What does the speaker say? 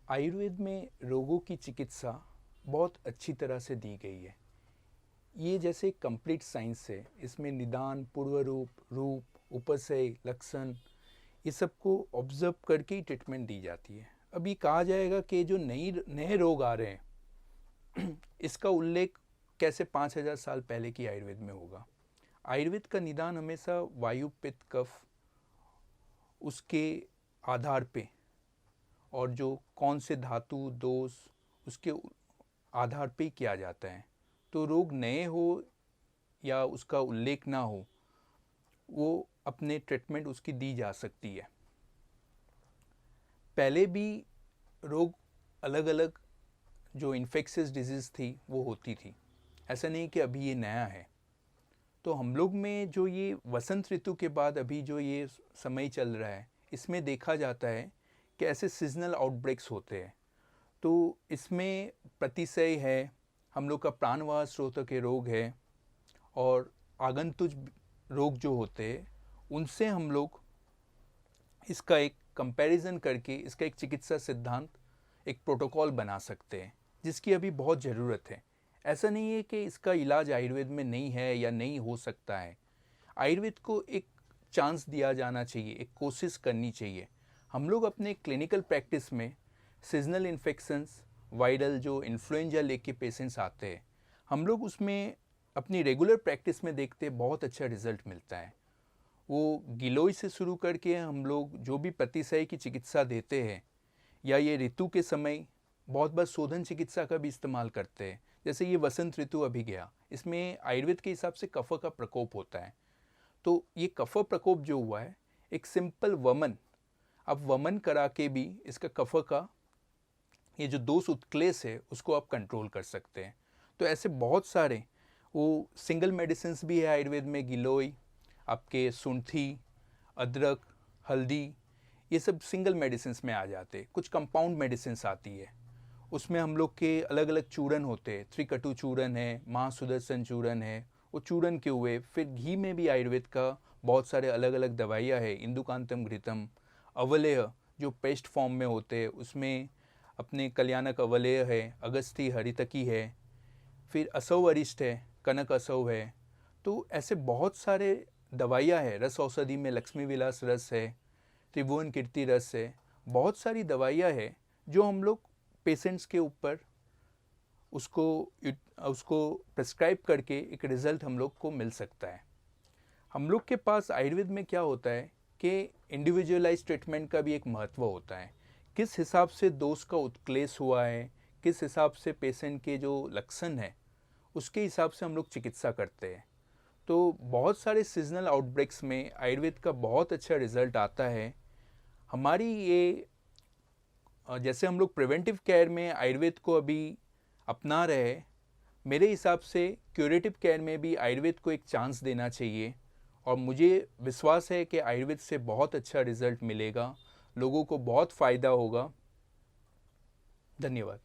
आयुर्वेद में रोगों की चिकित्सा बहुत अच्छी तरह से दी गई है। ये जैसे कंप्लीट साइंस है। इसमें निदान, पूर्व रूप, उपसय, लक्षण, ये सबको ऑब्जर्व करके ही ट्रीटमेंट दी जाती है। अभी कहा जाएगा कि जो नए रोग आ रहे हैं इसका उल्लेख कैसे 5000 साल पहले की आयुर्वेद में होगा। आयुर्वेद का निदान हमेशा वायु, पित्त, कफ, उसके आधार पे, और जो कौन से धातु दोष, उसके आधार पे ही किया जाता है। तो रोग नए हो या उसका उल्लेख ना हो, वो अपने ट्रीटमेंट उसकी दी जा सकती है। पहले भी रोग अलग अलग जो इन्फेक्शियस डिजीज़ थी वो होती थी, ऐसा नहीं कि अभी ये नया है। तो हम लोग में जो ये वसंत ऋतु के बाद अभी जो ये समय चल रहा है, इसमें देखा जाता है कि ऐसे सीजनल आउटब्रेक्स होते हैं। तो इसमें प्रतिशय है, हम लोग का प्राणवाह स्रोत के रोग है, और आगंतुक रोग जो होते हैं उनसे हम लोग इसका एक कंपैरिजन करके इसका एक चिकित्सा सिद्धांत, एक प्रोटोकॉल बना सकते हैं, जिसकी अभी बहुत ज़रूरत है। ऐसा नहीं है कि इसका इलाज आयुर्वेद में नहीं है या नहीं हो सकता है। आयुर्वेद को एक चांस दिया जाना चाहिए, एक कोशिश करनी चाहिए। हम लोग अपने क्लिनिकल प्रैक्टिस में सीजनल इन्फेक्शंस, वायरल जो इन्फ्लुएंजा लेके पेशेंट्स आते हैं, हम लोग उसमें अपनी रेगुलर प्रैक्टिस में देखते बहुत अच्छा रिजल्ट मिलता है। वो गिलोय से शुरू करके हम लोग जो भी प्रतिशय की चिकित्सा देते हैं, या ये ऋतु के समय बहुत बार शोधन चिकित्सा का भी इस्तेमाल करते हैं। जैसे ये वसंत ऋतु अभी गया, इसमें आयुर्वेद के हिसाब से कफ का प्रकोप होता है। तो ये कफ प्रकोप जो हुआ है, एक सिंपल वमन, आप वमन करा के भी इसका कफ का ये जो दोष उत्क्लेश है उसको आप कंट्रोल कर सकते हैं। तो ऐसे बहुत सारे वो सिंगल मेडिसिन्स भी है आयुर्वेद में। गिलोय, आपके सुंठी, अदरक, हल्दी, ये सब सिंगल मेडिसिन्स में आ जाते हैं। कुछ कंपाउंड मेडिसिन्स आती है, उसमें हम लोग के अलग अलग चूरन होते हैं। त्रिकटु चूरन है, महासुदर्शन चूरन है, वो चूरन के हुए। फिर घी में भी आयुर्वेद का बहुत सारे अलग अलग दवाइयाँ है। इंदुकांतम घृतम, अवलेह जो पेस्ट फॉर्म में होते हैं, उसमें अपने कल्याणक अवलेह है, अगस्ती हरितकी है, फिर असौ अरिष्ट है, कनक असौ है। तो ऐसे बहुत सारे दवाइयाँ है। रस औषधि में लक्ष्मी विलास रस है, त्रिभुवन कीर्ति रस है, बहुत सारी दवाइयाँ है जो हम लोग पेशेंट्स के ऊपर उसको प्रिस्क्राइब करके एक रिज़ल्ट हम लोग को मिल सकता है। हम लोग के पास आयुर्वेद में क्या होता है कि इंडिविजुअलाइज ट्रीटमेंट का भी एक महत्व होता है। किस हिसाब से दोष का उत्क्लेश हुआ है, किस हिसाब से पेशेंट के जो लक्षण है, उसके हिसाब से हम लोग चिकित्सा करते हैं। तो बहुत सारे सीजनल आउटब्रेक्स में आयुर्वेद का बहुत अच्छा रिजल्ट आता है। हमारी ये जैसे हम लोग प्रिवेंटिव केयर में आयुर्वेद को अभी अपना रहे हैं, मेरे हिसाब से क्यूरेटिव केयर में भी आयुर्वेद को एक चांस देना चाहिए। और मुझे विश्वास है कि आयुर्वेद से बहुत अच्छा रिजल्ट मिलेगा, लोगों को बहुत फ़ायदा होगा। धन्यवाद।